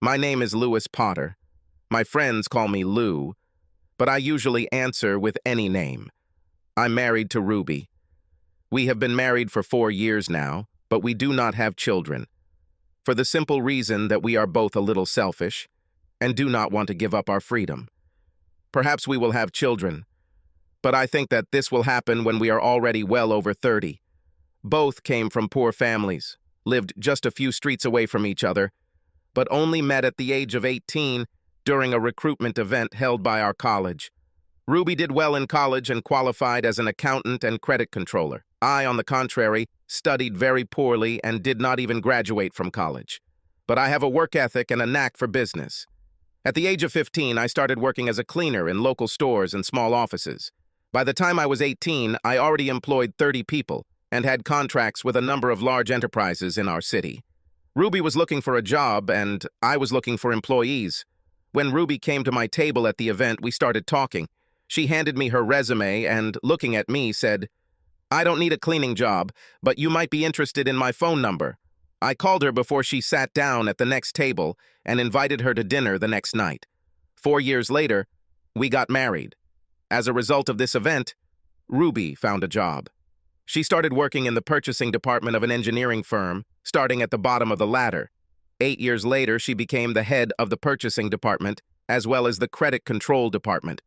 My name is Lewis Potter. My friends call me Lou, but I usually answer with any name. I'm married to Ruby. We have been married for 4 years now, but we do not have children, for the simple reason that we are both a little selfish and do not want to give up our freedom. Perhaps we will have children, but I think that this will happen when we are already well over 30. Both came from poor families, lived just a few streets away from each other, but only met at the age of 18 during a recruitment event held by our college. Ruby did well in college and qualified as an accountant and credit controller. I, on the contrary, studied very poorly and did not even graduate from college. But I have a work ethic and a knack for business. At the age of 15, I started working as a cleaner in local stores and small offices. By the time I was 18, I already employed 30 people and had contracts with a number of large enterprises in our city. Ruby was looking for a job, and I was looking for employees. When Ruby came to my table at the event, we started talking. She handed me her resume and, looking at me, said, "I don't need a cleaning job, but you might be interested in my phone number." I called her before she sat down at the next table and invited her to dinner the next night. 4 years later, we got married. As a result of this event, Ruby found a job. She started working in the purchasing department of an engineering firm, starting at the bottom of the ladder. 8 years later, she became the head of the purchasing department, as well as the credit control department.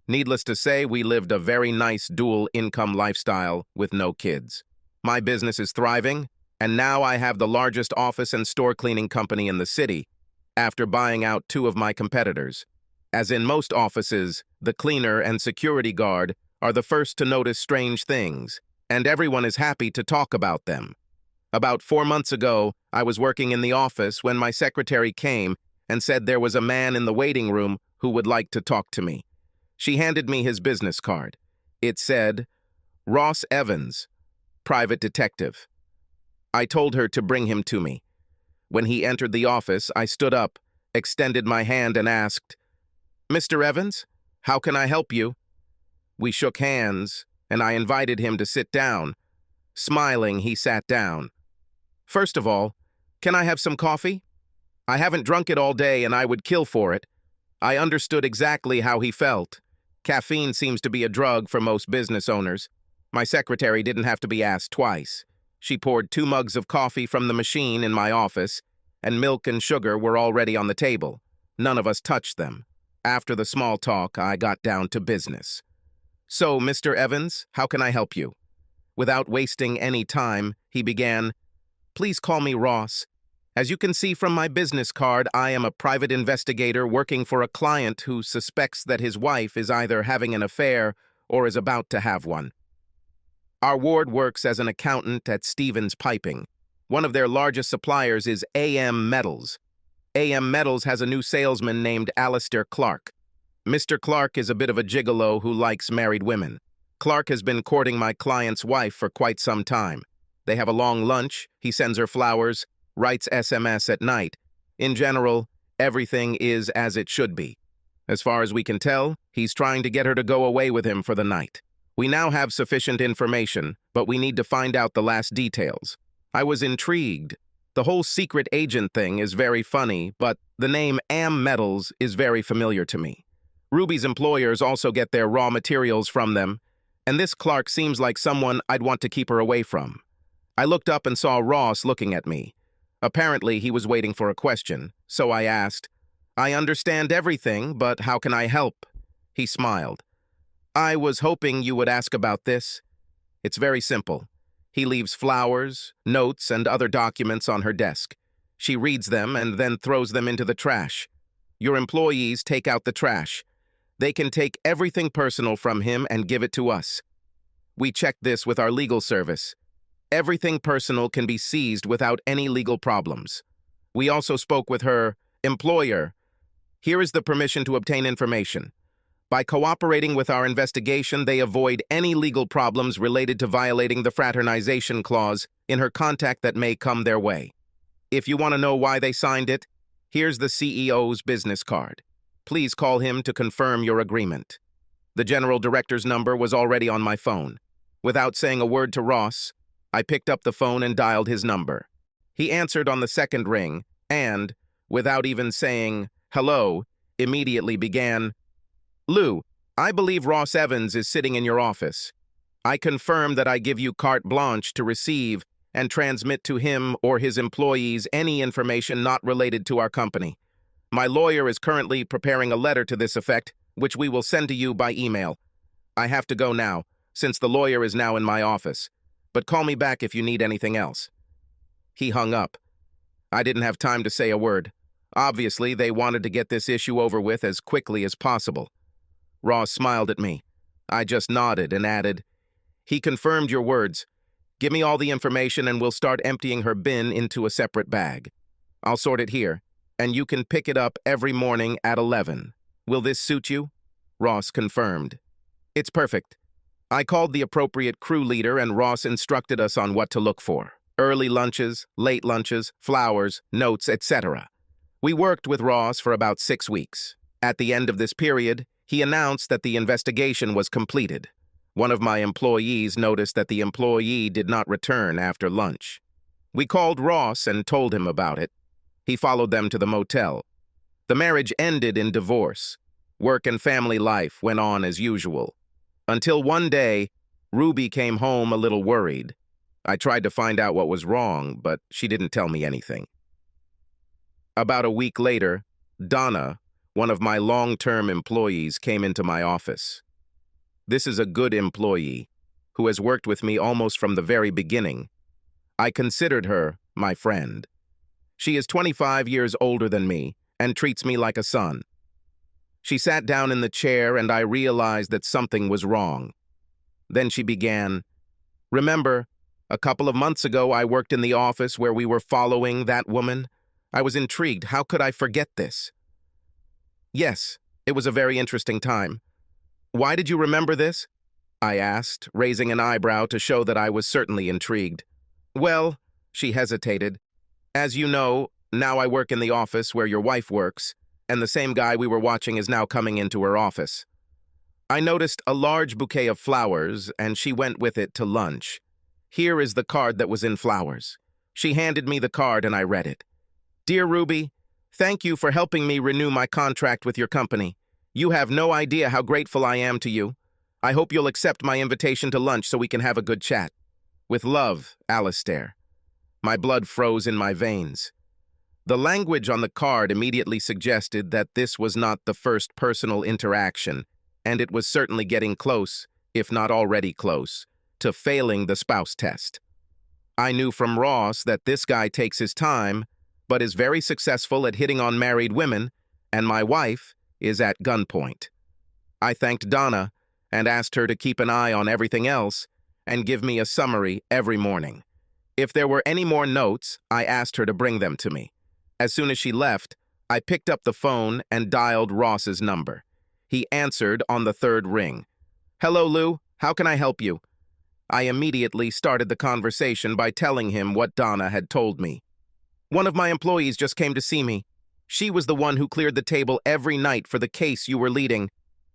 Needless to say, we lived a very nice dual-income lifestyle with no kids. My business is thriving, and now I have the largest office and store cleaning company in the city, after buying out 2 of my competitors. As in most offices, the cleaner and security guard are the first to notice strange things, and everyone is happy to talk about them. About 4 months ago, I was working in the office when my secretary came and said there was a man in the waiting room who would like to talk to me. She handed me his business card. It said, "Ross Evans, private detective." I told her to bring him to me. When he entered the office, I stood up, extended my hand, and asked, "Mr. Evans, how can I help you?" We shook hands, and I invited him to sit down. Smiling, he sat down. "First of all, can I have some coffee? I haven't drunk it all day, and I would kill for it." I understood exactly how he felt. Caffeine seems to be a drug for most business owners. My secretary didn't have to be asked twice. She poured 2 mugs of coffee from the machine in my office, and milk and sugar were already on the table. None of us touched them. After the small talk, I got down to business. "So, Mr. Evans, how can I help you?" Without wasting any time, he began, "Please call me Ross. As you can see from my business card, I am a private investigator working for a client who suspects that his wife is either having an affair or is about to have one. Our ward works as an accountant at Stevens Piping. One of their largest suppliers is AM Metals. AM Metals has a new salesman named Alistair Clark. Mr. Clark is a bit of a gigolo who likes married women. Clark has been courting my client's wife for quite some time. They have a long lunch, he sends her flowers, writes SMS at night. In general, everything is as it should be. As far as we can tell, he's trying to get her to go away with him for the night. We now have sufficient information, but we need to find out the last details. I was intrigued. The whole secret agent thing is very funny, but the name AM Metals is very familiar to me. Ruby's employers also get their raw materials from them, and this Clark seems like someone I'd want to keep her away from. I looked up and saw Ross looking at me. Apparently, he was waiting for a question, so I asked, "I understand everything, but how can I help?" He smiled. "I was hoping you would ask about this. It's very simple. He leaves flowers, notes, and other documents on her desk. She reads them and then throws them into the trash. Your employees take out the trash. They can take everything personal from him and give it to us. We checked this with our legal service. Everything personal can be seized without any legal problems. We also spoke with her employer. Here is the permission to obtain information. By cooperating with our investigation, they avoid any legal problems related to violating the fraternization clause in her contract that may come their way. If you want to know why they signed it, here's the CEO's business card. Please call him to confirm your agreement." The general director's number was already on my phone. Without saying a word to Ross, I picked up the phone and dialed his number. He answered on the second ring, and, without even saying hello, immediately began, "Lou, I believe Ross Evans is sitting in your office. I confirm that I give you carte blanche to receive and transmit to him or his employees any information not related to our company. My lawyer is currently preparing a letter to this effect, which we will send to you by email. I have to go now, since the lawyer is now in my office, but call me back if you need anything else." He hung up. I didn't have time to say a word. Obviously, they wanted to get this issue over with as quickly as possible. Ross smiled at me. I just nodded and added, "He confirmed your words. Give me all the information and we'll start emptying her bin into a separate bag. I'll sort it here, and you can pick it up every morning at 11. Will this suit you?" Ross confirmed. "It's perfect." I called the appropriate crew leader and Ross instructed us on what to look for. Early lunches, late lunches, flowers, notes, etc. We worked with Ross for about 6 weeks. At the end of this period, he announced that the investigation was completed. One of my employees noticed that the employee did not return after lunch. We called Ross and told him about it. He followed them to the motel. The marriage ended in divorce. Work and family life went on as usual. Until one day, Ruby came home a little worried. I tried to find out what was wrong, but she didn't tell me anything. About a week later, Donna, one of my long-term employees, came into my office. This is a good employee who has worked with me almost from the very beginning. I considered her my friend. She is 25 years older than me and treats me like a son. She sat down in the chair and I realized that something was wrong. Then she began, "Remember, a couple of months ago I worked in the office where we were following that woman? I was intrigued. How could I forget this?" "Yes, it was a very interesting time. Why did you remember this?" I asked, raising an eyebrow to show that I was certainly intrigued. "Well," she hesitated, "as you know, now I work in the office where your wife works, and the same guy we were watching is now coming into her office. I noticed a large bouquet of flowers, and she went with it to lunch. Here is the card that was in flowers." She handed me the card and I read it. "Dear Ruby, thank you for helping me renew my contract with your company. You have no idea how grateful I am to you. I hope you'll accept my invitation to lunch so we can have a good chat. With love, Alistair." My blood froze in my veins. The language on the card immediately suggested that this was not the first personal interaction, and it was certainly getting close, if not already close, to failing the spouse test. I knew from Ross that this guy takes his time, but is very successful at hitting on married women, and my wife is at gunpoint. I thanked Donna and asked her to keep an eye on everything else and give me a summary every morning. If there were any more notes, I asked her to bring them to me. As soon as she left, I picked up the phone and dialed Ross's number. He answered on the third ring. "Hello, Lou. How can I help you?" I immediately started the conversation by telling him what Donna had told me. "One of my employees just came to see me. She was the one who cleared the table every night for the case you were leading.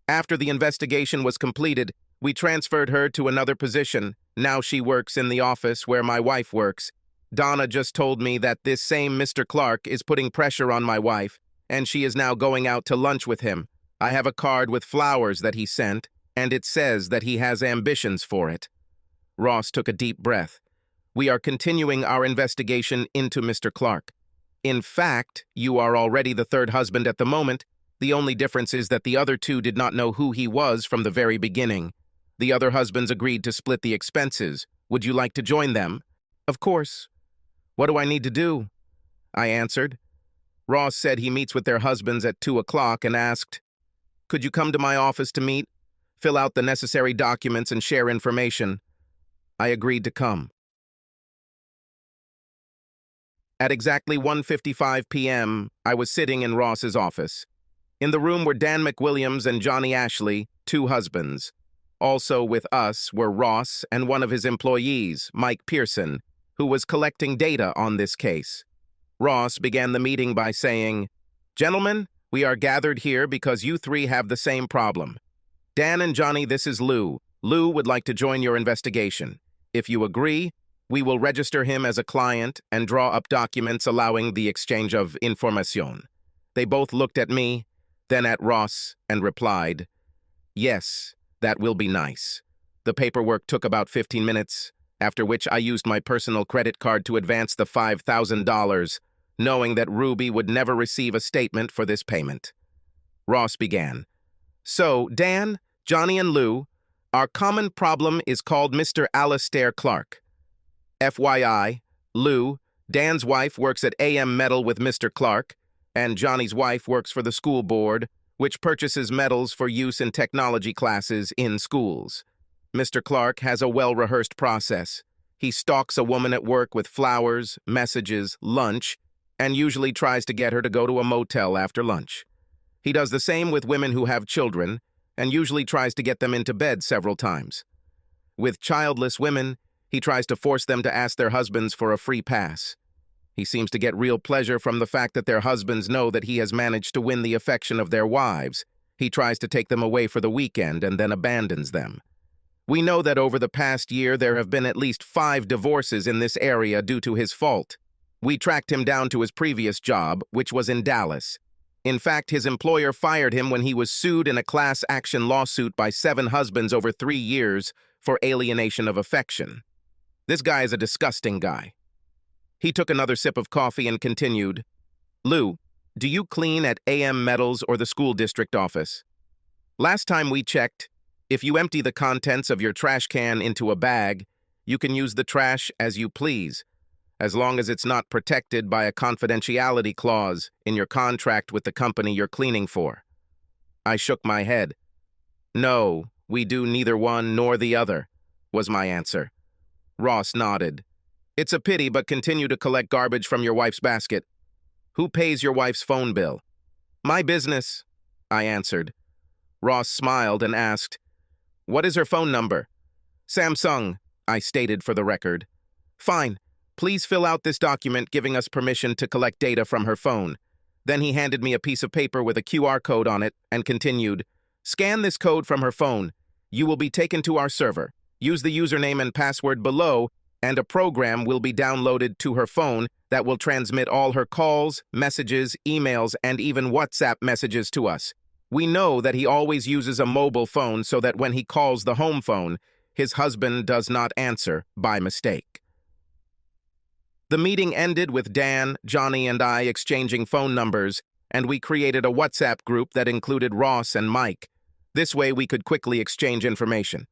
After the investigation was completed, we transferred her to another position. Now she works in the office where my wife works. Donna just told me that this same Mr. Clark is putting pressure on my wife, and she is now going out to lunch with him. I have a card with flowers that he sent, and it says that he has ambitions for it." Ross took a deep breath. "We are continuing our investigation into Mr. Clark. In fact, you are already the third husband at the moment. The only difference is that the other two did not know who he was from the very beginning. The other husbands agreed to split the expenses. Would you like to join them?" "Of course." "What do I need to do?" I answered. Ross said he meets with their husbands at 2 o'clock and asked, "Could you come to my office to meet, fill out the necessary documents, and share information?" I agreed to come. At exactly 1:55 p.m., I was sitting in Ross's office. In the room were Dan McWilliams and Johnny Ashley, 2 husbands. Also with us were Ross and one of his employees, Mike Pearson, who was collecting data on this case. Ross began the meeting by saying, "Gentlemen, we are gathered here because you 3 have the same problem. Dan and Johnny, this is Lou. Lou would like to join your investigation. If you agree, We will register him as a client and draw up documents allowing the exchange of information. They both looked at me, then at Ross, and replied, "Yes, that will be nice." The paperwork took about 15 minutes, after which I used my personal credit card to advance the $5,000, knowing that Ruby would never receive a statement for this payment. Ross began. "So, Dan, Johnny, and Lou, our common problem is called Mr. Alastair Clark. FYI, Lou, Dan's wife, works at AM Metal with Mr. Clark, and Johnny's wife works for the school board, which purchases metals for use in technology classes in schools. Mr. Clark has a well-rehearsed process. He stalks a woman at work with flowers, messages, lunch, and usually tries to get her to go to a motel after lunch. He does the same with women who have children, and usually tries to get them into bed several times. With childless women, he tries to force them to ask their husbands for a free pass. He seems to get real pleasure from the fact that their husbands know that he has managed to win the affection of their wives. He tries to take them away for the weekend and then abandons them. We know that over the past year there have been at least 5 divorces in this area due to his fault. We tracked him down to his previous job, which was in Dallas. In fact, his employer fired him when he was sued in a class action lawsuit by 7 husbands over 3 years for alienation of affection. This guy is a disgusting guy." He took another sip of coffee and continued, "Lou, do you clean at AM Metals or the school district office? Last time we checked, if you empty the contents of your trash can into a bag, you can use the trash as you please, as long as it's not protected by a confidentiality clause in your contract with the company you're cleaning for." I shook my head. "No, we do neither one nor the other," was my answer. Ross nodded. "It's a pity, but continue to collect garbage from your wife's basket. Who pays your wife's phone bill?" "My business," I answered. Ross smiled and asked, "What is her phone number?" "Samsung," I stated for the record. "Fine. Please fill out this document giving us permission to collect data from her phone." Then he handed me a piece of paper with a QR code on it and continued, "Scan this code from her phone. You will be taken to our server. Use the username and password below, and a program will be downloaded to her phone that will transmit all her calls, messages, emails, and even WhatsApp messages to us. We know that he always uses a mobile phone so that when he calls the home phone, his husband does not answer by mistake." The meeting ended with Dan, Johnny, and I exchanging phone numbers, and we created a WhatsApp group that included Ross and Mike. This way we could quickly exchange information.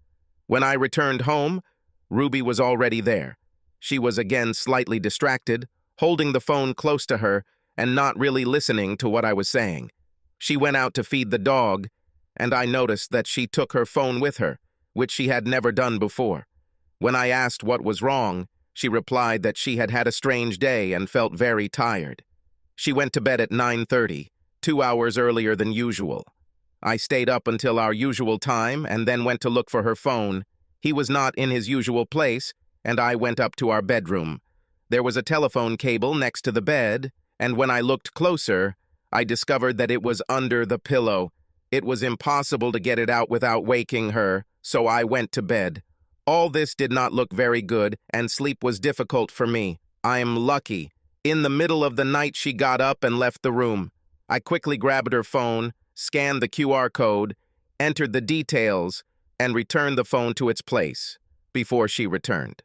When I returned home, Ruby was already there. She was again slightly distracted, holding the phone close to her and not really listening to what I was saying. She went out to feed the dog, and I noticed that she took her phone with her, which she had never done before. When I asked what was wrong, she replied that she had had a strange day and felt very tired. She went to bed at 9:30, 2 hours earlier than usual. I stayed up until our usual time and then went to look for her phone. He was not in his usual place, and I went up to our bedroom. There was a telephone cable next to the bed, and when I looked closer, I discovered that it was under the pillow. It was impossible to get it out without waking her, so I went to bed. All this did not look very good, and sleep was difficult for me. I am lucky. In the middle of the night, she got up and left the room. I quickly grabbed her phone, scanned the QR code, entered the details, and returned the phone to its place before she returned.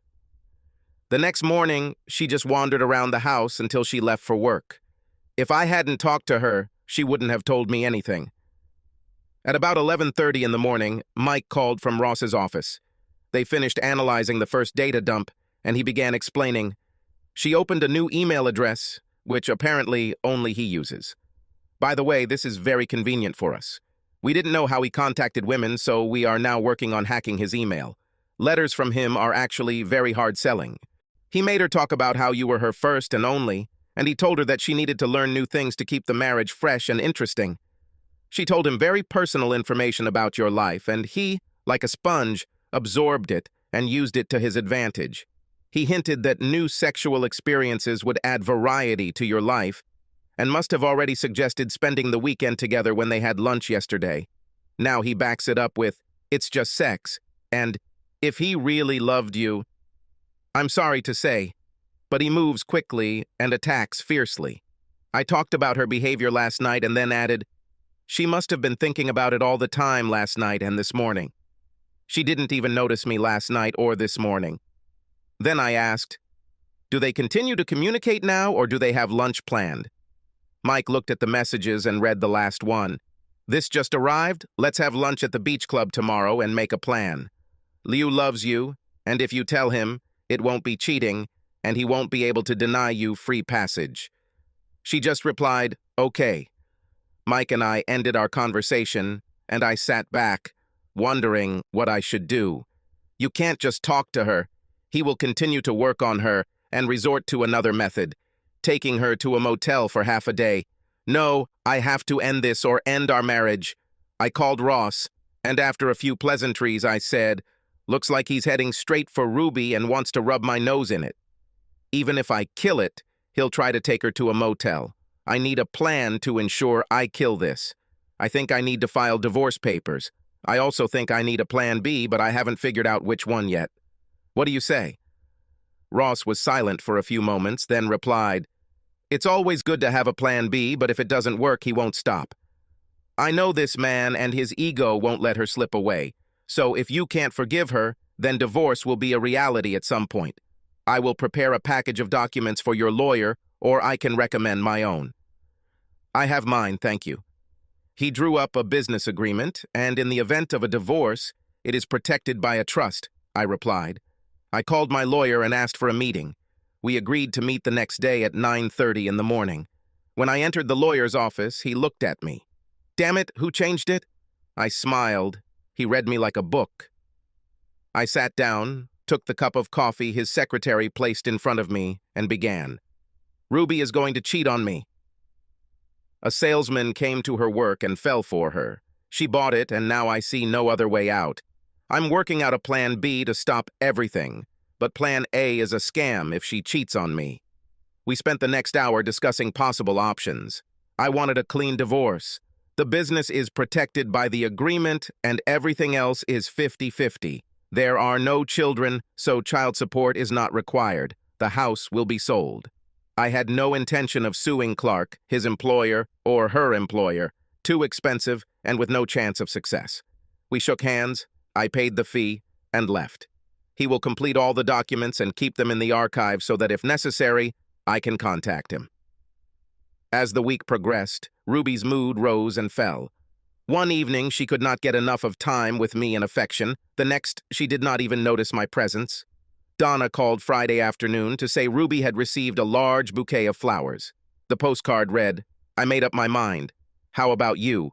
The next morning, she just wandered around the house until she left for work. If I hadn't talked to her, she wouldn't have told me anything. At about 11:30 in the morning, Mike called from Ross's office. They finished analyzing the first data dump, and he began explaining. She opened a new email address, which apparently only he uses. By the way, this is very convenient for us. We didn't know how he contacted women, so we are now working on hacking his email. Letters from him are actually very hard selling. He made her talk about how you were her first and only, and he told her that she needed to learn new things to keep the marriage fresh and interesting. She told him very personal information about your life, and he, like a sponge, absorbed it and used it to his advantage. He hinted that new sexual experiences would add variety to your life, and must have already suggested spending the weekend together when they had lunch yesterday. Now he backs it up with, "It's just sex," and "If he really loved you." I'm sorry to say, but he moves quickly and attacks fiercely. I talked about her behavior last night and then added, she must have been thinking about it all the time last night and this morning. She didn't even notice me last night or this morning. Then I asked, do they continue to communicate now or do they have lunch planned? Mike looked at the messages and read the last one. This just arrived. Let's have lunch at the beach club tomorrow and make a plan. Liu loves you, and if you tell him, it won't be cheating, and he won't be able to deny you free passage. She just replied, okay. Mike and I ended our conversation, and I sat back, wondering what I should do. You can't just talk to her. He will continue to work on her and resort to another method, taking her to a motel for half a day. No, I have to end this or end our marriage. I called Ross, and after a few pleasantries, I said, looks like he's heading straight for Ruby and wants to rub my nose in it. Even if I kill it, he'll try to take her to a motel. I need a plan to ensure I kill this. I think I need to file divorce papers. I also think I need a plan B, but I haven't figured out which one yet. What do you say? Ross was silent for a few moments, then replied, it's always good to have a plan B, but if it doesn't work, he won't stop. I know this man and his ego won't let her slip away. So if you can't forgive her, then divorce will be a reality at some point. I will prepare a package of documents for your lawyer, or I can recommend my own. I have mine, thank you. He drew up a business agreement, and in the event of a divorce, it is protected by a trust, I replied. I called my lawyer and asked for a meeting. We agreed to meet the next day at 9:30 in the morning. When I entered the lawyer's office, he looked at me. Damn it, who changed it? I smiled. He read me like a book. I sat down, took the cup of coffee his secretary placed in front of me, and began. Ruby is going to cheat on me. A salesman came to her work and fell for her. She bought it, and now I see no other way out. I'm working out a plan B to stop everything, but plan A is a scam if she cheats on me. We spent the next hour discussing possible options. I wanted a clean divorce. The business is protected by the agreement, and everything else is 50-50. There are no children, so child support is not required. The house will be sold. I had no intention of suing Clark, his employer, or her employer. Too expensive and with no chance of success. We shook hands, I paid the fee, and left. He will complete all the documents and keep them in the archive so that if necessary, I can contact him. As the week progressed, Ruby's mood rose and fell. One evening, she could not get enough of time with me and affection. The next, she did not even notice my presence. Donna called Friday afternoon to say Ruby had received a large bouquet of flowers. The postcard read, I made up my mind. How about you?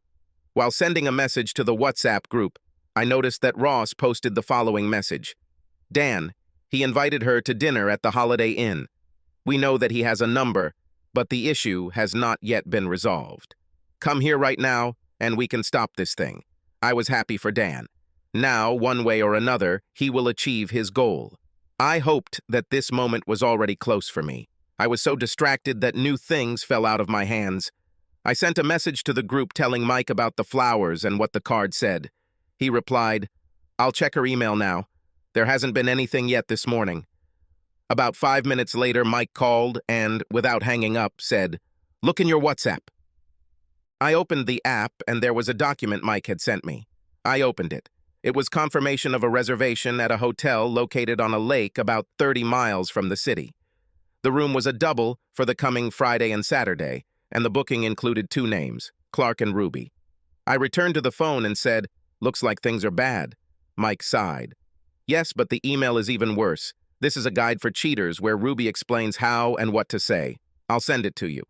While sending a message to the WhatsApp group, I noticed that Ross posted the following message. Dan, he invited her to dinner at the Holiday Inn. We know that he has a number, but the issue has not yet been resolved. Come here right now, and we can stop this thing. I was happy for Dan. Now, one way or another, he will achieve his goal. I hoped that this moment was already close for me. I was so distracted that new things fell out of my hands. I sent a message to the group telling Mike about the flowers and what the card said. He replied, I'll check her email now. There hasn't been anything yet this morning. About 5 minutes later, Mike called and, without hanging up, said, Look in your WhatsApp. I opened the app and there was a document Mike had sent me. I opened it. It was confirmation of a reservation at a hotel located on a lake about 30 miles from the city. The room was a double for the coming Friday and Saturday, and the booking included 2 names, Clark and Ruby. I returned to the phone and said, Looks like things are bad. Mike sighed. Yes, but the email is even worse. This is a guide for cheaters where Ruby explains how and what to say. I'll send it to you.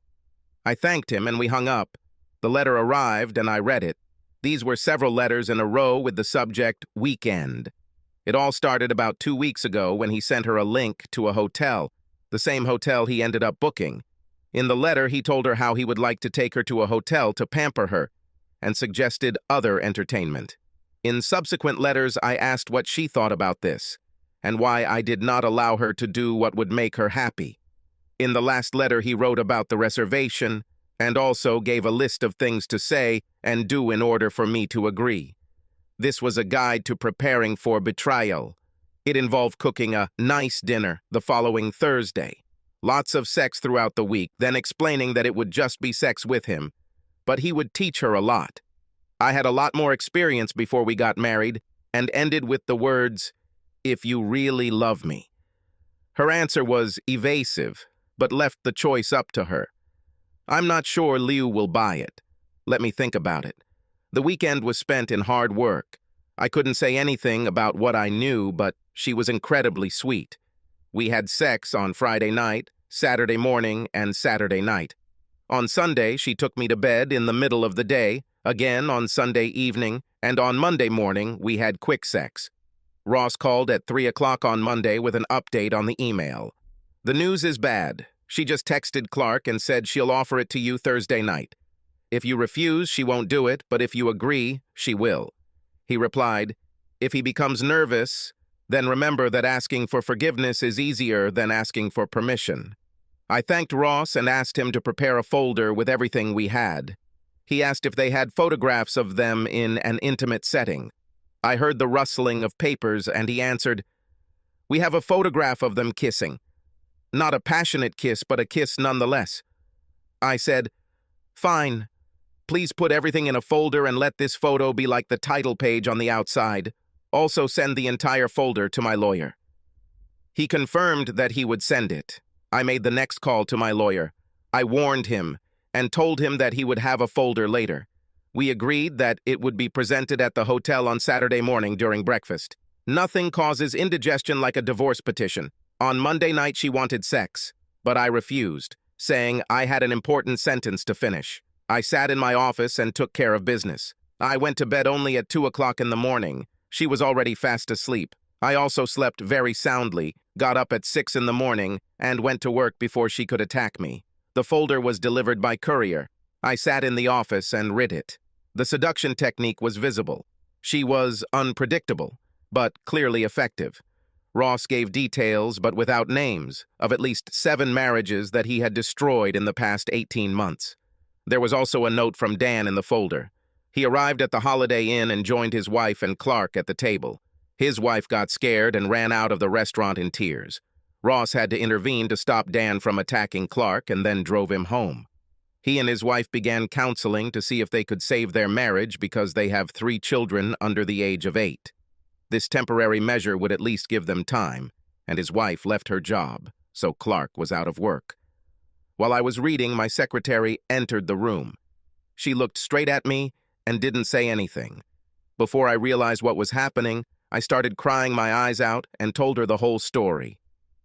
I thanked him and we hung up. The letter arrived and I read it. These were several letters in a row with the subject, Weekend. It all started about 2 weeks ago when he sent her a link to a hotel, the same hotel he ended up booking. In the letter, he told her how he would like to take her to a hotel to pamper her, and suggested other entertainment. In subsequent letters, I asked what she thought about this, and why I did not allow her to do what would make her happy. In the last letter, he wrote about the reservation, and also gave a list of things to say and do in order for me to agree. This was a guide to preparing for betrayal. It involved cooking a nice dinner the following Thursday. Lots of sex throughout the week, then explaining that it would just be sex with him. But he would teach her a lot. I had a lot more experience before we got married and ended with the words, "If you really love me." Her answer was evasive, but left the choice up to her. I'm not sure Liu will buy it. Let me think about it. The weekend was spent in hard work. I couldn't say anything about what I knew, but she was incredibly sweet. We had sex on Friday night, Saturday morning, and Saturday night. On Sunday, she took me to bed in the middle of the day, again on Sunday evening, and on Monday morning, we had quick sex. Ross called at 3 o'clock on Monday with an update on the email. The news is bad. She just texted Clark and said she'll offer it to you Thursday night. If you refuse, she won't do it, but if you agree, she will. He replied, if he becomes nervous, then remember that asking for forgiveness is easier than asking for permission. I thanked Ross and asked him to prepare a folder with everything we had. He asked if they had photographs of them in an intimate setting. I heard the rustling of papers and he answered, we have a photograph of them kissing. Not a passionate kiss, but a kiss nonetheless. I said, fine. Please put everything in a folder and let this photo be like the title page on the outside. Also send the entire folder to my lawyer. He confirmed that he would send it. I made the next call to my lawyer. I warned him and told him that he would have a folder later. We agreed that it would be presented at the hotel on Saturday morning during breakfast. Nothing causes indigestion like a divorce petition. On Monday night, she wanted sex, but I refused, saying I had an important sentence to finish. I sat in my office and took care of business. I went to bed only at 2 o'clock in the morning. She was already fast asleep. I also slept very soundly, got up at 6 in the morning, and went to work before she could attack me. The folder was delivered by courier. I sat in the office and read it. The seduction technique was visible. She was unpredictable, but clearly effective. Ross gave details, but without names, of at least 7 marriages that he had destroyed in the past 18 months. There was also a note from Dan in the folder. He arrived at the Holiday Inn and joined his wife and Clark at the table. His wife got scared and ran out of the restaurant in tears. Ross had to intervene to stop Dan from attacking Clark and then drove him home. He and his wife began counseling to see if they could save their marriage because they have 3 children under the age of 8. This temporary measure would at least give them time, and his wife left her job, so Clark was out of work. While I was reading, my secretary entered the room. She looked straight at me and didn't say anything. Before I realized what was happening, I started crying my eyes out and told her the whole story.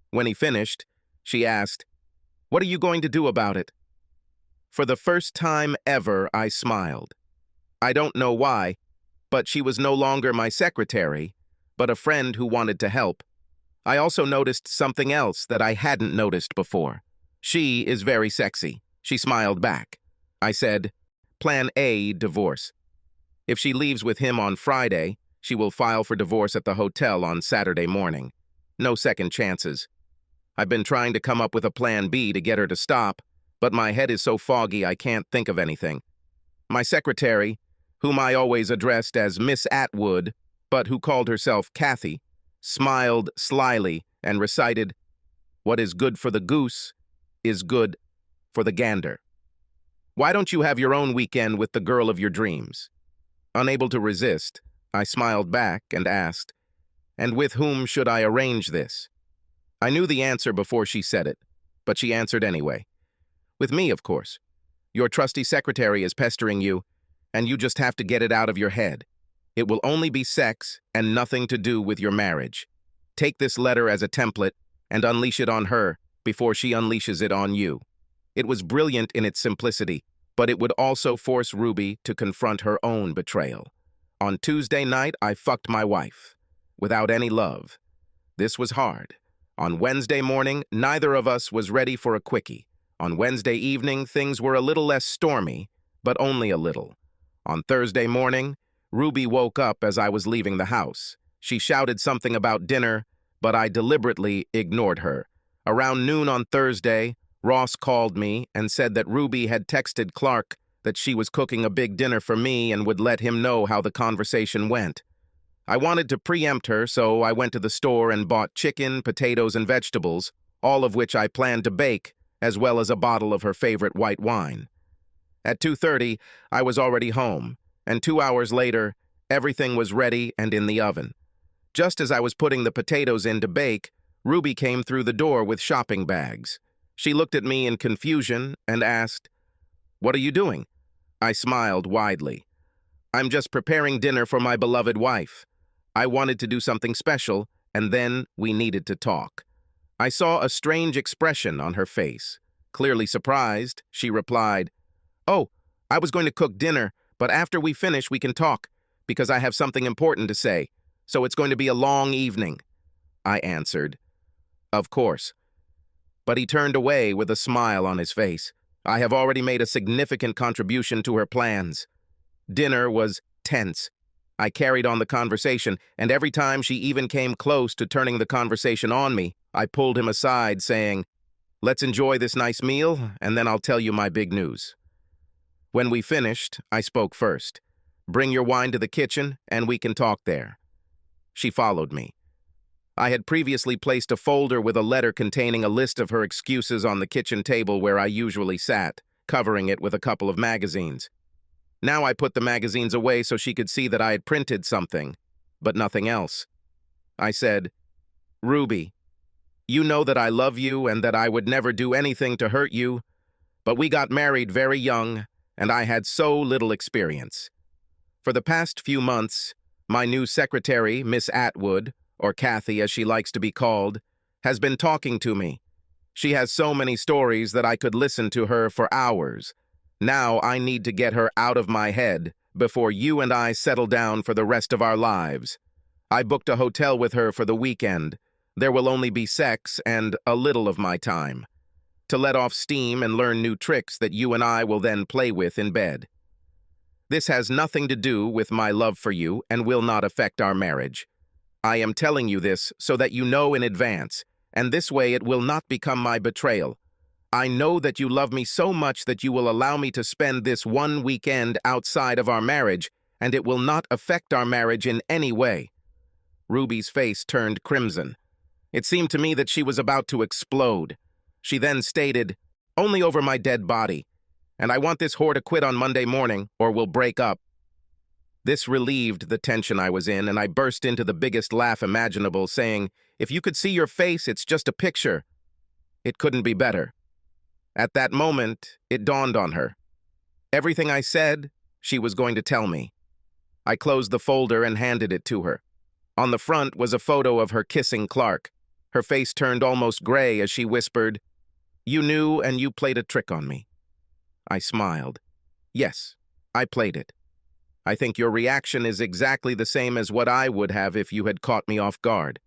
When he finished, she asked, "What are you going to do about it?" For the first time ever, I smiled. I don't know why, but she was no longer my secretary, but a friend who wanted to help. I also noticed something else that I hadn't noticed before. She is very sexy. She smiled back. I said, Plan A, divorce. If she leaves with him on Friday, she will file for divorce at the hotel on Saturday morning. No second chances. I've been trying to come up with a plan B to get her to stop, but my head is so foggy I can't think of anything. My secretary, whom I always addressed as Miss Atwood, but who called herself Kathy, smiled slyly and recited, "What is good for the goose is good for the gander. Why don't you have your own weekend with the girl of your dreams?" Unable to resist, I smiled back and asked, "And with whom should I arrange this?" I knew the answer before she said it, but she answered anyway. "With me, of course. Your trusty secretary is pestering you, and you just have to get it out of your head. It will only be sex and nothing to do with your marriage. Take this letter as a template and unleash it on her before she unleashes it on you." It was brilliant in its simplicity, but it would also force Ruby to confront her own betrayal. On Tuesday night, I fucked my wife, without any love. This was hard. On Wednesday morning, neither of us was ready for a quickie. On Wednesday evening, things were a little less stormy, but only a little. On Thursday morning, Ruby woke up as I was leaving the house. She shouted something about dinner, but I deliberately ignored her. Around noon on Thursday, Ross called me and said that Ruby had texted Clark that she was cooking a big dinner for me and would let him know how the conversation went. I wanted to preempt her, so I went to the store and bought chicken, potatoes, and vegetables, all of which I planned to bake, as well as a bottle of her favorite white wine. At 2:30, I was already home, and 2 hours later, everything was ready and in the oven. Just as I was putting the potatoes in to bake, Ruby came through the door with shopping bags. She looked at me in confusion and asked, "What are you doing?" I smiled widely. "I'm just preparing dinner for my beloved wife. I wanted to do something special, and then we needed to talk." I saw a strange expression on her face. Clearly surprised, she replied, "Oh, I was going to cook dinner, but after we finish we can talk, because I have something important to say, so it's going to be a long evening." I answered, "Of course." But he turned away with a smile on his face. I have already made a significant contribution to her plans. Dinner was tense. I carried on the conversation, and every time she even came close to turning the conversation on me, I pulled him aside, saying, "Let's enjoy this nice meal, and then I'll tell you my big news." When we finished, I spoke first. "Bring your wine to the kitchen, and we can talk there." She followed me. I had previously placed a folder with a letter containing a list of her excuses on the kitchen table where I usually sat, covering it with a couple of magazines. Now I put the magazines away so she could see that I had printed something, but nothing else. I said, "Ruby, you know that I love you and that I would never do anything to hurt you, but we got married very young, and I had so little experience. For the past few months, my new secretary, Miss Atwood, or Kathy as she likes to be called, has been talking to me. She has so many stories that I could listen to her for hours. Now I need to get her out of my head before you and I settle down for the rest of our lives. I booked a hotel with her for the weekend. There will only be sex and a little of my time, to let off steam and learn new tricks that you and I will then play with in bed. This has nothing to do with my love for you and will not affect our marriage. I am telling you this so that you know in advance, and this way it will not become my betrayal. I know that you love me so much that you will allow me to spend this one weekend outside of our marriage, and it will not affect our marriage in any way." Ruby's face turned crimson. It seemed to me that she was about to explode. She then stated, "Only over my dead body, and I want this whore to quit on Monday morning, or we'll break up." This relieved the tension I was in, and I burst into the biggest laugh imaginable, saying, "If you could see your face, it's just a picture." It couldn't be better. At that moment, it dawned on her. Everything I said, she was going to tell me. I closed the folder and handed it to her. On the front was a photo of her kissing Clark. Her face turned almost gray as she whispered, "You knew and you played a trick on me." I smiled. "Yes, I played it. I think your reaction is exactly the same as what I would have if you had caught me off guard.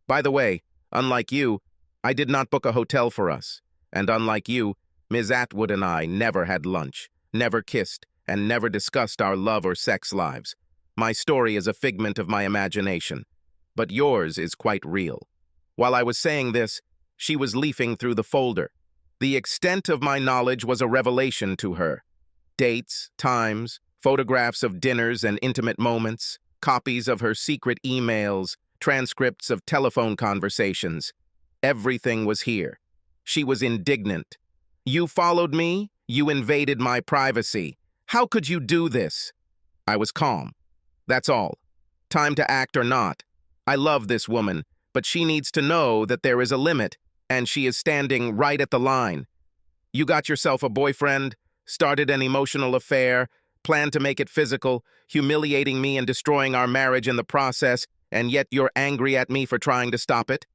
By the way, unlike you, I did not book a hotel for us. And unlike you, Ms. Atwood and I never had lunch, never kissed, and never discussed our love or sex lives. My story is a figment of my imagination, but yours is quite real." While I was saying this, she was leafing through the folder. The extent of my knowledge was a revelation to her. Dates, times, photographs of dinners and intimate moments, copies of her secret emails, transcripts of telephone conversations. Everything was here. She was indignant. "You followed me? You invaded my privacy. How could you do this?" I was calm. "That's all. Time to act or not. I love this woman, but she needs to know that there is a limit, and she is standing right at the line. You got yourself a boyfriend, started an emotional affair, planned to make it physical, humiliating me and destroying our marriage in the process, and yet you're angry at me for trying to stop it?"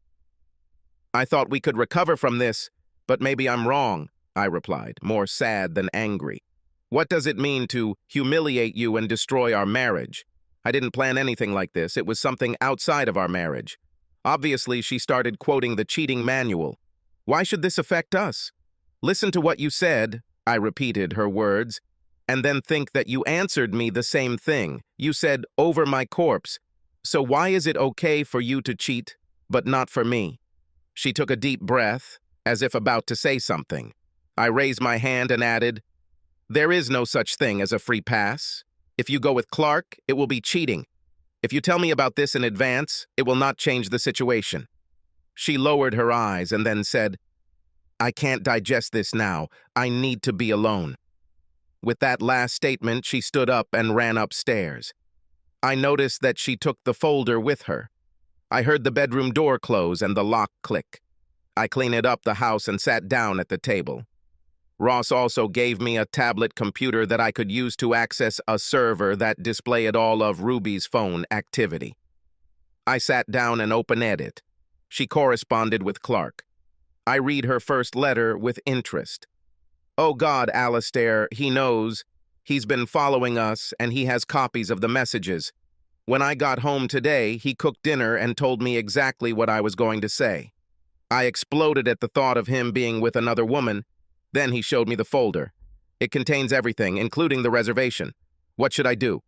"I thought we could recover from this, but maybe I'm wrong," I replied, more sad than angry. "What does it mean to humiliate you and destroy our marriage? I didn't plan anything like this. It was something outside of our marriage." Obviously, she started quoting the cheating manual. "Why should this affect us? Listen to what you said," I repeated her words, "and then think that you answered me the same thing. You said, 'over my corpse.' So why is it okay for you to cheat, but not for me?" She took a deep breath, as if about to say something. I raised my hand and added, "There is no such thing as a free pass. If you go with Clark, it will be cheating. If you tell me about this in advance, it will not change the situation." She lowered her eyes and then said, "I can't digest this now. I need to be alone." With that last statement, she stood up and ran upstairs. I noticed that she took the folder with her. I heard the bedroom door close and the lock click. I cleaned up the house and sat down at the table. Ross also gave me a tablet computer that I could use to access a server that displayed all of Ruby's phone activity. I sat down and opened it. She corresponded with Clark. I read her first letter with interest. "Oh God, Alistair, he knows. He's been following us and he has copies of the messages. When I got home today, he cooked dinner and told me exactly what I was going to say. I exploded at the thought of him being with another woman. Then he showed me the folder. It contains everything, including the reservation. What should I do?"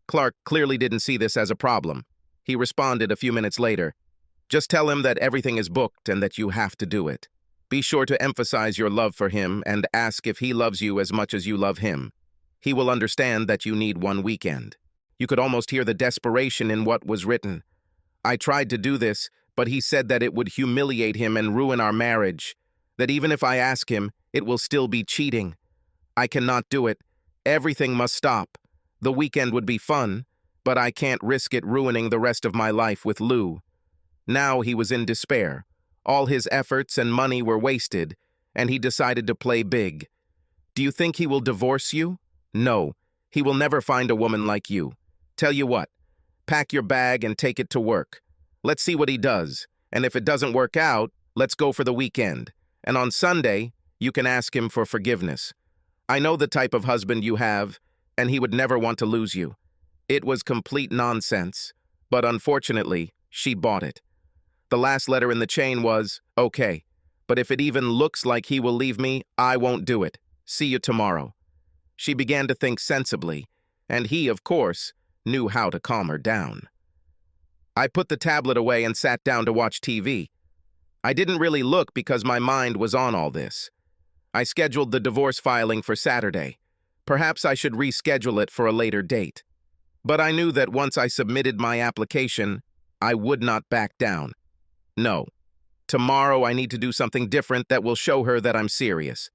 Clark clearly didn't see this as a problem. He responded a few minutes later. "Just tell him that everything is booked and that you have to do it. Be sure to emphasize your love for him and ask if he loves you as much as you love him. He will understand that you need one weekend." You could almost hear the desperation in what was written. I tried to do this, but he said that it would humiliate him and ruin our marriage. That even if I ask him, it will still be cheating. I cannot do it. Everything must stop. The weekend would be fun, but I can't risk it ruining the rest of my life with Lou. Now he was in despair. All his efforts and money were wasted, and he decided to play big. "Do you think he will divorce you?" "No, he will never find a woman like you. Tell you what, pack your bag and take it to work. Let's see what he does, and if it doesn't work out, let's go for the weekend. And on Sunday, you can ask him for forgiveness. I know the type of husband you have, and he would never want to lose you." It was complete nonsense, but unfortunately, she bought it. The last letter in the chain was, "Okay, but if it even looks like he will leave me, I won't do it. See you tomorrow." She began to think sensibly, and he, of course, knew how to calm her down. I put the tablet away and sat down to watch TV. I didn't really look because my mind was on all this. I scheduled the divorce filing for Saturday. Perhaps I should reschedule it for a later date. But I knew that once I submitted my application, I would not back down. No. Tomorrow I need to do something different that will show her that I'm serious.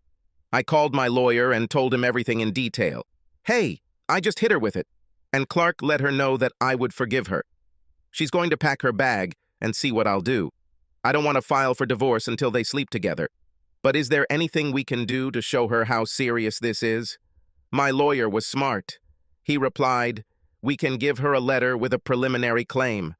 I called my lawyer and told him everything in detail. "Hey, I just hit her with it." And Clark let her know that I would forgive her. She's going to pack her bag and see what I'll do. I don't want to file for divorce until they sleep together. But is there anything we can do to show her how serious this is? My lawyer was smart. He replied, "We can give her a letter with a preliminary claim.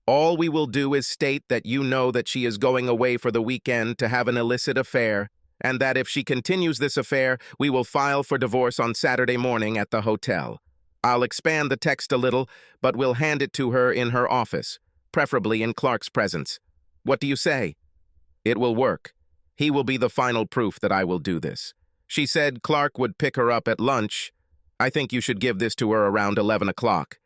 All we will do is state that you know that she is going away for the weekend to have an illicit affair, and that if she continues this affair, we will file for divorce on Saturday morning at the hotel. I'll expand the text a little, but we'll hand it to her in her office, preferably in Clark's presence. What do you say?" "It will work. He will be the final proof that I will do this." She said Clark would pick her up at lunch. "I think you should give this to her around 11 o'clock.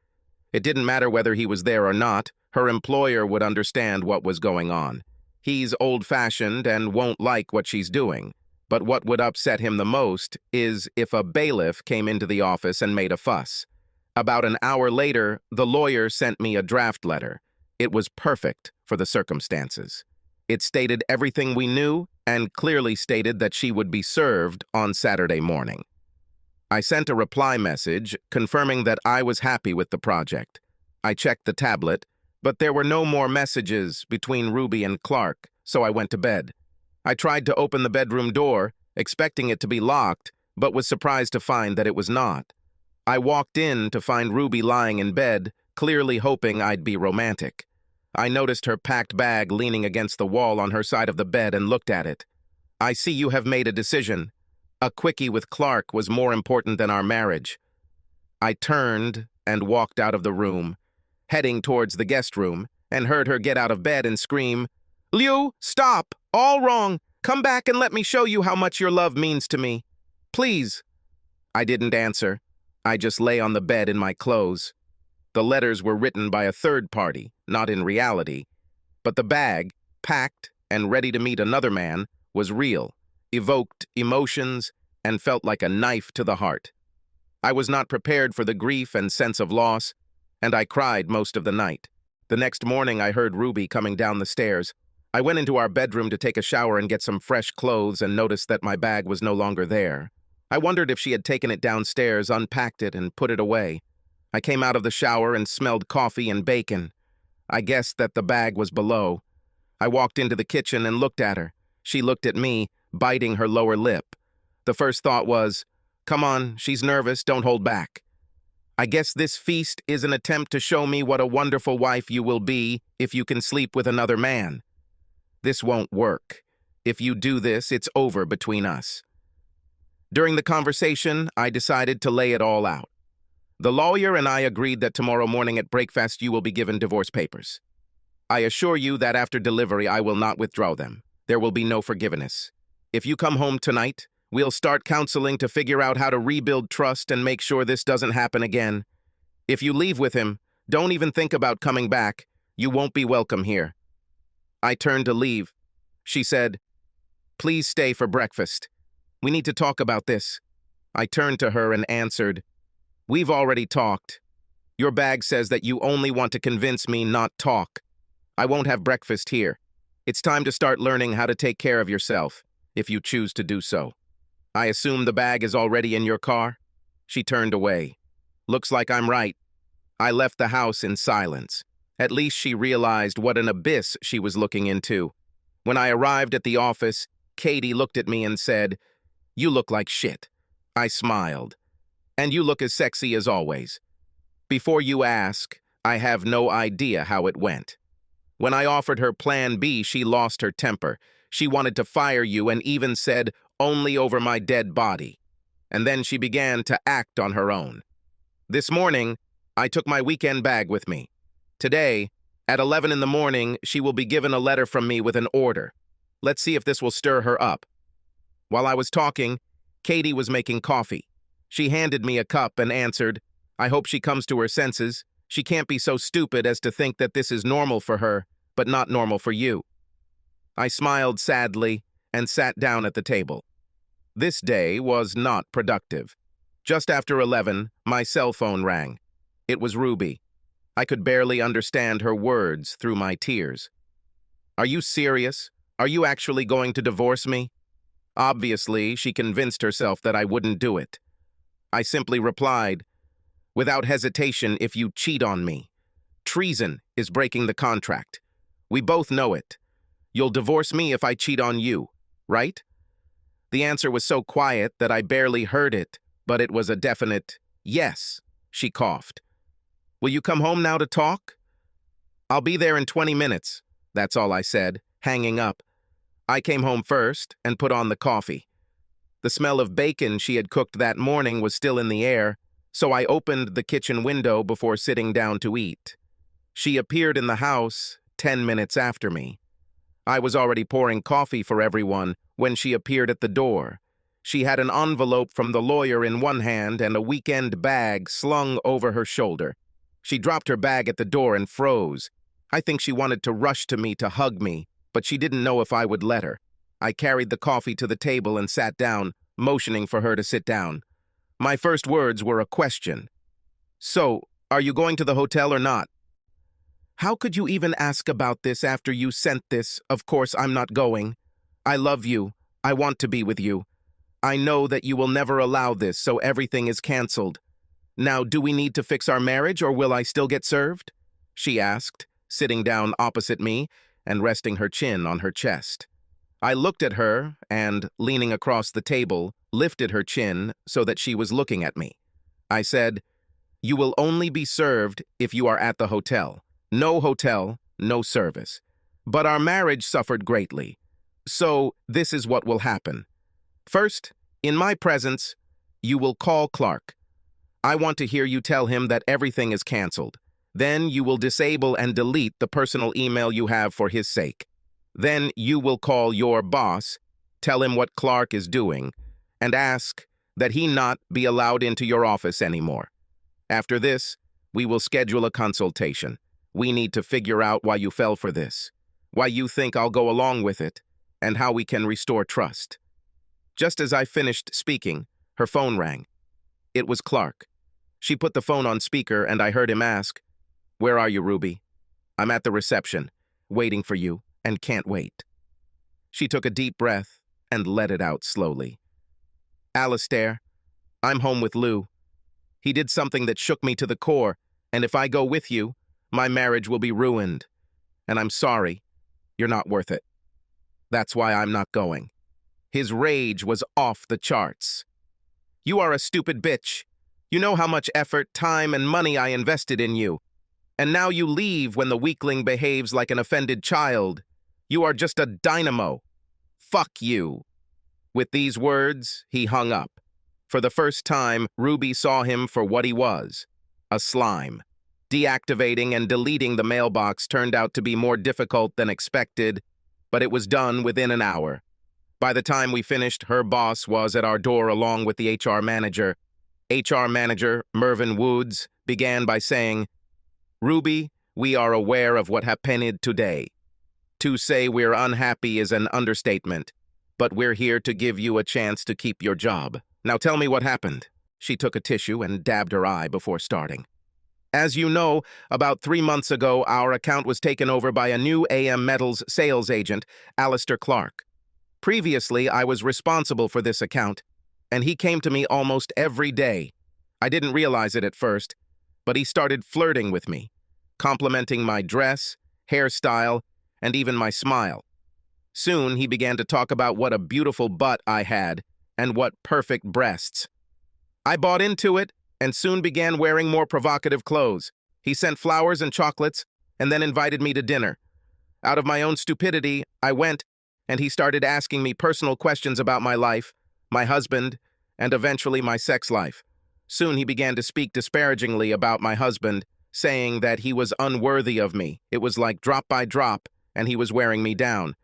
It didn't matter whether he was there or not. Her employer would understand what was going on. He's old-fashioned and won't like what she's doing. But what would upset him the most is if a bailiff came into the office and made a fuss. About an hour later, the lawyer sent me a draft letter. It was perfect for the circumstances. It stated everything we knew and clearly stated that she would be served on Saturday morning. I sent a reply message confirming that I was happy with the project. I checked the tablet, but there were no more messages between Ruby and Clark, so I went to bed. I tried to open the bedroom door, expecting it to be locked, but was surprised to find that it was not. I walked in to find Ruby lying in bed, clearly hoping I'd be romantic. I noticed her packed bag leaning against the wall on her side of the bed and looked at it. "I see you have made a decision. A quickie with Clark was more important than our marriage." I turned and walked out of the room, heading towards the guest room, and heard her get out of bed and scream, "Liu, stop! All wrong! Come back and let me show you how much your love means to me. Please." I didn't answer. I just lay on the bed in my clothes. The letters were written by a third party, not in reality. But the bag, packed and ready to meet another man, was real, evoked emotions, and felt like a knife to the heart. I was not prepared for the grief and sense of loss, and I cried most of the night. The next morning, I heard Ruby coming down the stairs. I went into our bedroom to take a shower and get some fresh clothes and noticed that my bag was no longer there. I wondered if she had taken it downstairs, unpacked it, and put it away. I came out of the shower and smelled coffee and bacon. I guessed that the bag was below. I walked into the kitchen and looked at her. She looked at me, biting her lower lip. The first thought was, "Come on, she's nervous, don't hold back." I guess this feast is an attempt to show me what a wonderful wife you will be if you can sleep with another man. This won't work. If you do this, it's over between us. During the conversation, I decided to lay it all out. The lawyer and I agreed that tomorrow morning at breakfast you will be given divorce papers. I assure you that after delivery I will not withdraw them. There will be no forgiveness. If you come home tonight, we'll start counseling to figure out how to rebuild trust and make sure this doesn't happen again. If you leave with him, don't even think about coming back. You won't be welcome here. I turned to leave. She said, "Please stay for breakfast. We need to talk about this." I turned to her and answered, "We've already talked. Your bag says that you only want to convince me, not talk. I won't have breakfast here. It's time to start learning how to take care of yourself, if you choose to do so. I assume the bag is already in your car?" She turned away. Looks like I'm right. I left the house in silence. At least she realized what an abyss she was looking into. When I arrived at the office, Katie looked at me and said, "You look like shit." I smiled. "And you look as sexy as always." Before you ask, I have no idea how it went. When I offered her plan B, she lost her temper. She wanted to fire you and even said, "Only over my dead body." And then she began to act on her own. This morning, I took my weekend bag with me. Today, at 11 in the morning, she will be given a letter from me with an order. Let's see if this will stir her up. While I was talking, Katie was making coffee. She handed me a cup and answered, "I hope she comes to her senses. She can't be so stupid as to think that this is normal for her, but not normal for you." I smiled sadly and sat down at the table. This day was not productive. Just after 11, my cell phone rang. It was Ruby. I could barely understand her words through my tears. "Are you serious? Are you actually going to divorce me?" Obviously, she convinced herself that I wouldn't do it. I simply replied, "Without hesitation, if you cheat on me. Treason is breaking the contract. We both know it. You'll divorce me if I cheat on you, right?" The answer was so quiet that I barely heard it, but it was a definite yes. She coughed. "Will you come home now to talk?" "I'll be there in 20 minutes, that's all I said, hanging up. I came home first and put on the coffee. The smell of bacon she had cooked that morning was still in the air, so I opened the kitchen window before sitting down to eat. She appeared in the house 10 minutes after me. I was already pouring coffee for everyone when she appeared at the door. She had an envelope from the lawyer in one hand and a weekend bag slung over her shoulder. She dropped her bag at the door and froze. I think she wanted to rush to me to hug me, but she didn't know if I would let her. I carried the coffee to the table and sat down, motioning for her to sit down. My first words were a question. "So, are you going to the hotel or not?" "How could you even ask about this after you sent this? Of course I'm not going. I love you. I want to be with you. I know that you will never allow this, so everything is canceled. Now, do we need to fix our marriage or will I still get served?" she asked, sitting down opposite me and resting her chin on her chest. I looked at her and, leaning across the table, lifted her chin so that she was looking at me. I said, "You will only be served if you are at the hotel. No hotel, no service. But our marriage suffered greatly. So this is what will happen. First, in my presence, you will call Clark. I want to hear you tell him that everything is canceled. Then you will disable and delete the personal email you have for his sake. Then you will call your boss, tell him what Clark is doing, and ask that he not be allowed into your office anymore. After this, we will schedule a consultation. We need to figure out why you fell for this, why you think I'll go along with it, and how we can restore trust." Just as I finished speaking, her phone rang. It was Clark. She put the phone on speaker and I heard him ask, Where are you, Ruby? I'm at the reception, waiting for you, and can't wait. She took a deep breath and let it out slowly. Alistair, I'm home with Lou. He did something that shook me to the core, and if I go with you, my marriage will be ruined. And I'm sorry, you're not worth it. That's why I'm not going. His rage was off the charts. You are a stupid bitch. You know how much effort, time, and money I invested in you. And now you leave when the weakling behaves like an offended child. You are just a dynamo. Fuck you. With these words, he hung up. For the first time, Ruby saw him for what he was, a slime. Deactivating and deleting the mailbox turned out to be more difficult than expected, but it was done within an hour. By the time we finished, her boss was at our door along with the HR manager. HR manager, Mervyn Woods, began by saying, Ruby, we are aware of what happened today. To say we're unhappy is an understatement, but we're here to give you a chance to keep your job. Now tell me what happened. She took a tissue and dabbed her eye before starting. As you know, about 3 months ago, our account was taken over by a new AM Metals sales agent, Alistair Clark. Previously, I was responsible for this account, and he came to me almost every day. I didn't realize it at first, but he started flirting with me, complimenting my dress, hairstyle, and even my smile. Soon, he began to talk about what a beautiful butt I had and what perfect breasts. I bought into it and soon began wearing more provocative clothes. He sent flowers and chocolates and then invited me to dinner. Out of my own stupidity, I went, and he started asking me personal questions about my life, my husband, and eventually my sex life. Soon he began to speak disparagingly about my husband, saying that he was unworthy of me. It was like drop by drop, and he was wearing me down.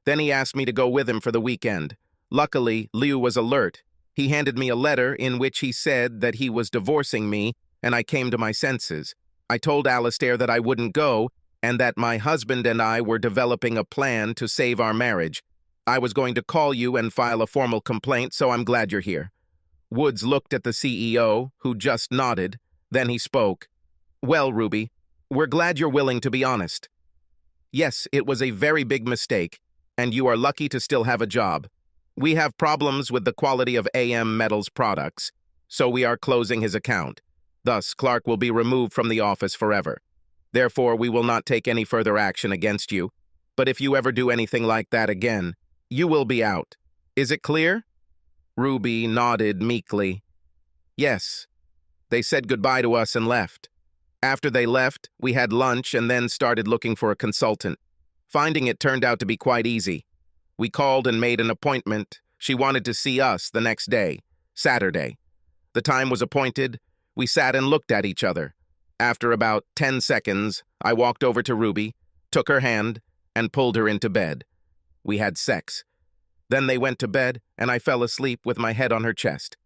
Then he asked me to go with him for the weekend. Luckily, Liu was alert. He handed me a letter in which he said that he was divorcing me, and I came to my senses. I told Alistair that I wouldn't go, and that my husband and I were developing a plan to save our marriage. I was going to call you and file a formal complaint, so I'm glad you're here. Woods looked at the CEO, who just nodded. Then he spoke. Well, Ruby, we're glad you're willing to be honest. Yes, it was a very big mistake, and you are lucky to still have a job. We have problems with the quality of AM Metals products, so we are closing his account. Thus, Clark will be removed from the office forever. Therefore, we will not take any further action against you. But if you ever do anything like that again, you will be out. Is it clear? Ruby nodded meekly. Yes. They said goodbye to us and left. After they left, we had lunch and then started looking for a consultant. Finding it turned out to be quite easy. We called and made an appointment. She wanted to see us the next day, Saturday. The time was appointed. We sat and looked at each other. After about 10 seconds, I walked over to Ruby, took her hand, and pulled her into bed. We had sex. Then they went to bed, and I fell asleep with my head on her chest.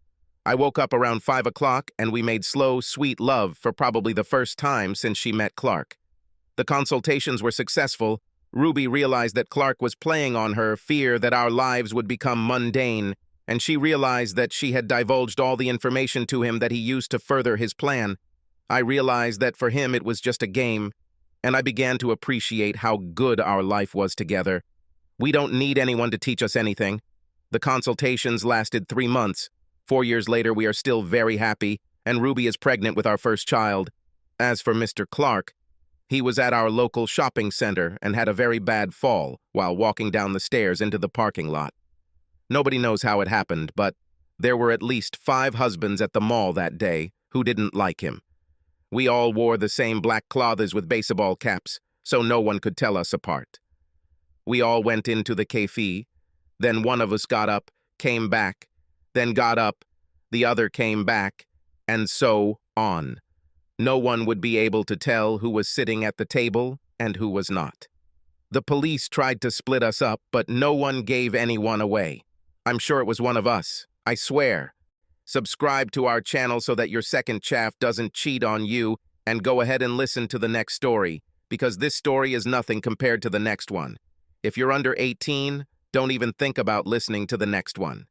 I woke up around 5 o'clock, and we made slow, sweet love for probably the first time since she met Clark. The consultations were successful. Ruby realized that Clark was playing on her fear that our lives would become mundane, and she realized that she had divulged all the information to him that he used to further his plan. I realized that for him it was just a game, and I began to appreciate how good our life was together. We don't need anyone to teach us anything. The consultations lasted 3 months. 4 years later, we are still very happy, and Ruby is pregnant with our first child. As for Mr. Clark, he was at our local shopping center and had a very bad fall while walking down the stairs into the parking lot. Nobody knows how it happened, but there were at least 5 husbands at the mall that day who didn't like him. We all wore the same black clothes with baseball caps, so no one could tell us apart. We all went into the cafe. Then one of us got up, came back, then got up, the other came back, and so on. No one would be able to tell who was sitting at the table and who was not. The police tried to split us up, but no one gave anyone away. I'm sure it was one of us, I swear. Subscribe to our channel so that your second chaff doesn't cheat on you, and go ahead and listen to the next story, because this story is nothing compared to the next one. If you're under 18, don't even think about listening to the next one.